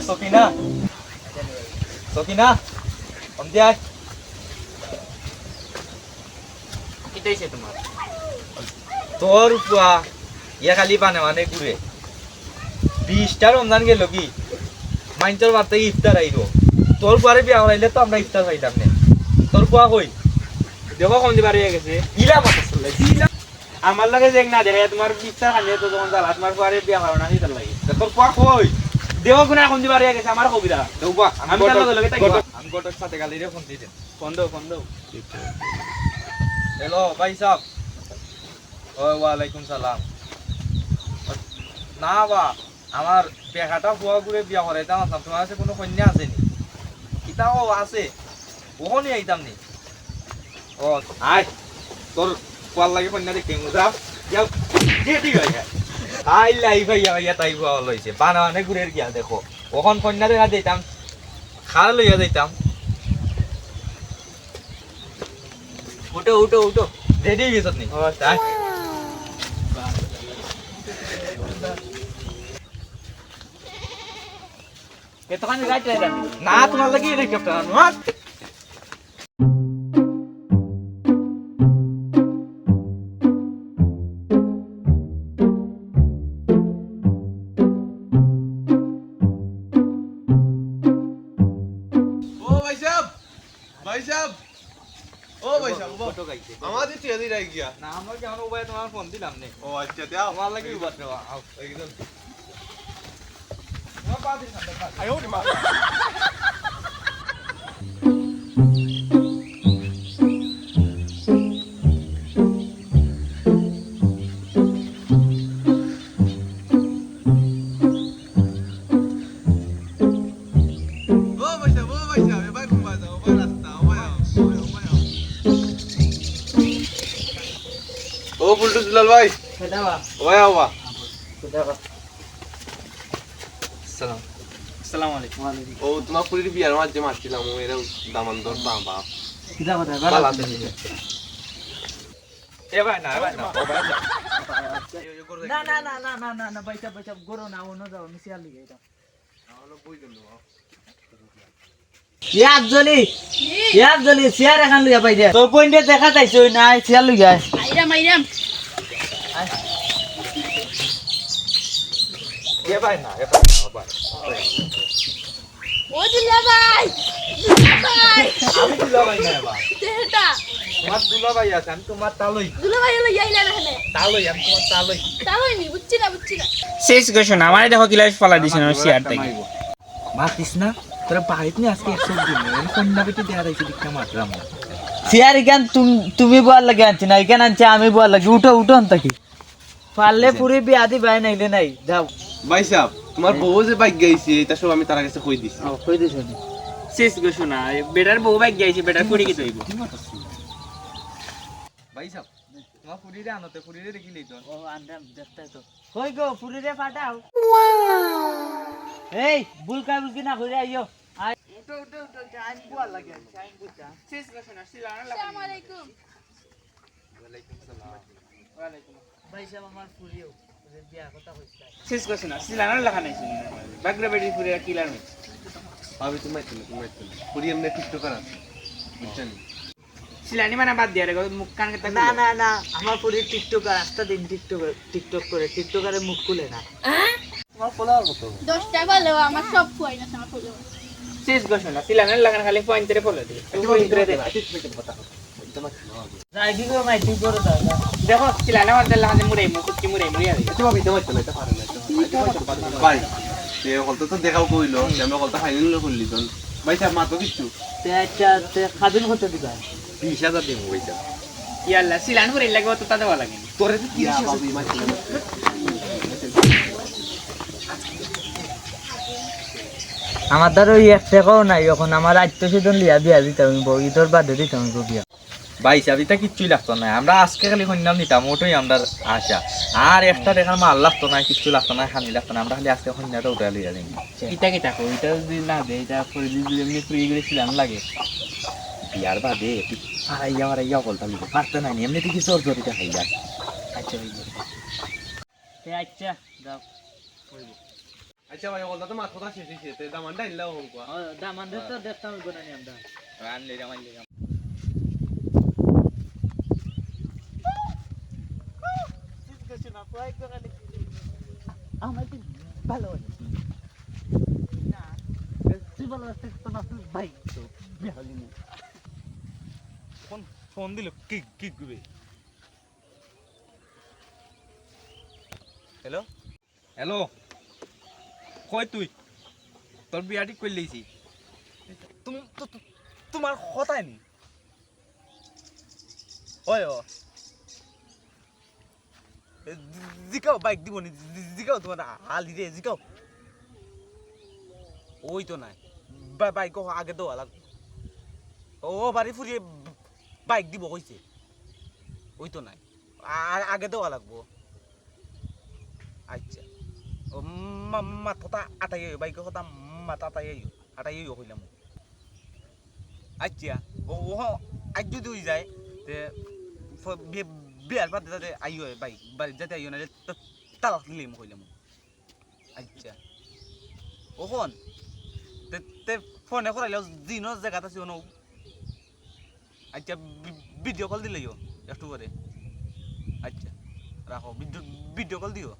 সকিনা সকিনা অন্তে আয় কি হইছে তোমার? তোর উপা ইয়া খালি পানে মানে ঘুরে 20টা রমজান গেল কি মাইনচর বাদ থেকে ইফতার আইব তোর পরে বিয়া হইলে তো আমরা ইফতার পাইতাম না তোর পোয়া কই দেখো কম দিবার হয়ে গেছে। ইলা মাথা চলে ইলা আমার লাগে যে না দেখে তোমার বিস্তার খালি তো যখন জ্বালা তোমার পরে বিয়া করো না সেটার লাগে। তোর পোয়া কই দেখো কোনা কম দিবার হয়ে গেছে আমার কবিতা। দেউবা আমি তার লগে থাকিবা। আমি গোটার সাথে গালি রে ফোন দিতেন ফোন দাও। হ্যালো ভাই সাহেব ওয়ালাইকুম সালাম না বা আমার বেকাটা ফুয়া ঘুরে বিয়া করাইতাম আসলাম তোমার কাছে কোনো কন্যা আছে নি ইটাও আছে ওখানে আইতাম নি ও আয় তোর পোয়ার লাগে কন্যা দেখতে যাও যাও ঠিক আছে আই লাই ভাইয়া ভাইয়া তাই ফুয়া লইছে বানানে ঘুরে গিয়া দেখো ওখান কন্যা দেখা দিতাম খার লইয়া যাইতাম উঠো রেডি হয়ে গেছ নি তাই কতখানি গাইতে যাবি? না তোমার লাগি রে ক্যাপ্টেন ফটো গাইছে আমাদের টিয়া দিয়ে রাখ গিয়া না আমরা কেমন উপায় তোমার ফোন দিলাম নে ও আচ্ছা দাও তোমার লাগি উবাস নেওয়া আও একদম তোমার পা দিন না আয়ো রে মা ও ফুলটু দুলাল ভাই দাও। ওয়া ওয়া সালাম আসসালামু আলাইকুম। ও তোমার পুরির বিয়ার মাঝে মারছিলাম ও এরা দামান দর বাবা কিদা কথা ভালো আছে এ ভাই না ও ভাই না বাইসা গরো না অন্য যাও আমি সিয়ার লিগে এটা ইয়াবজলি সিয়ার এখান লইয়া পাই দে তোর পয়েন্টে দেখা যাইছো না সিয়ার লইয়া আইরাম এ ভাই না ও ভাই ও দুলা ভাই আমি দুলা ভাই না ভাই দেটা তোমার দুলা ভাই আছে আমি তোমার তালই দুলা ভাই হলো ইয়াইলা এখানে তালই আমি তোমার তালই তাহলে নি বুঝছি না শেষ কোশ্চেন আমারে দেখো কিলাস ফালা দিছেন আমি সিয়ার থেকে মাতিস না তোরা বাড়িতে নিয়ে আজকে 100 দিন আমি কন্যা বেটি দেয়া রাইছি দিকটা মাত্রাম সিয়ার ইখান তুমি বল লাগে আনছি না ইখান আনছি আমি বল লাগে উঠো অন্ত কি পারলে পুরি বিয়া দি ভাই নাইলে নাই যাও ভাই সাহেব তোমার বউ যে বাইক গাইছে এটা সব আমি তার কাছে কই দিছি কই দিছ শেষ কোশ্চেন না বেটার বউ বাইক গাইছে বেটার কুড়ি কি তৈব ভাই সাহেব তোমার পুরিরে আনতে পুরিরে দেখিলেই তো ও আন্দাম দেখতে তো কই গো পুরি রে ফাটাও এই বুলকা বুলকি না কইরা আইও উঠো টাইম বুয়া লাগে টাইম বুঝা শেষ কোশ্চেন আসিলা না আসসালামু আলাইকুম ওয়ালাইকুম সালাম ওয়ালাইকুম ভাই সাহেব আমার পুরিও বিয়া কথা কইছে শেষ কোশ্চেন আসিলা না লেখা নাই শুনি বাগরা বেটি পুরি কিলার হইছে আমি তোমার পুরি এমনি টিকটক করা বুঝছেন সিলানি মানে বাদ দিয়া রে মুখ কান কে না আমার পুরি টিকটকার রাস্তা দিন টিকটকারে মুখ খুলে না তোমার ফলোয়ার কত 10 টাকা হলো আমার সব ফুয়াই না আমার ফুলো শেষ কোশ্চেন না সিলানি লাগান খালি পয়েন্ট রে ফলো দি পয়েন্ট রে দে যাই কি গো মাই তুই করো দাও দেখো সিলানি আমাদের লাগান মুড়ে মুখ কি মুড়ে আই তোমার ভিতরে মারতে না এটা পারে না ভাই সে হলতো তো দেখাও কইলো আমরা হলতো ফাইনাল করলি তো ভাই সাহেব মাত্র কিছু তে খাদিন হতে দিবা 20000 দেবো ভাই সাহেব ইয়াল্লা সিলানি করে লাগবে তো তা দেওয়া লাগে তোরে তো 30000 আমার দ্বারা ওই 1 টাকাও নাই এখন আমার আত্মীয়স্বজন লিয়া বিয়া দিতাম ঈদের বাদে দিতাম বিয়া ভাই সাহেব এটা কিচ্ছুই লাগতো না আমরা আজকে খালি কন্যা নিতাম ওটাই আমরা আশা আর একটা দেখার মাল লাগতো না কিচ্ছু লাগতো না খানি লাগতো না আমরা খালি আজকে কন্যাটা উঠে লিয়া দিই এটা কি থাকো এটা যদি না দেয় এটা করে যদি এমনি ফ্রি গেছিলাম লাগে বিয়ার বাদে আড়াইয়া আড়াইয়া বলতে লিখে পারতে নাই এমনি থেকে চোর জড়িতে খাই যায় আচ্ছা আচ্ছা যাও আচ্ছা ভাই হলটা তো মাছ কথা শেষ হয়েছে তে দামানটা আনলাও হল কোয়া দামান তো দেখতাম গোনানি আমরা আনলে আনলে আমার তো ভালো না তুই ভালো আছিস তো না তুই ভাই তো বিহালি না ফোন ফোন দিল কি কি করবে হ্যালো হ্যালো কই তুই তোর বিয়াটি কই লইছি তোমার কথাই নি ওই ও জিকাও বাইক দিব নি জিকাও তোমার হালি রে জিকাও ওই তো নাই বাইক আগে দেওয়া লাগবে ও বাড়ি ফুরিয়ে বাইক দিব কইছে ওই তো নাই আর আগে দেওয়া লাগবো আচ্ছা ও মাথাটা আটাই বাইকের কথা মাথা আটাই হইলাম আচ্ছা ও আজ যদি ওই যায় তে বিয়ার পাতে যাতে আইও বাইক বাড়ি যাতে আইও না তালাক দিলেই হইলাম আচ্ছা ওখন তে ফোনে করাইলেও যিনো জায়গাত আছে ওনো আচ্ছা ভিডিও কল দিলেইও একটু করে আচ্ছা রাখো ভিডিও কল দিও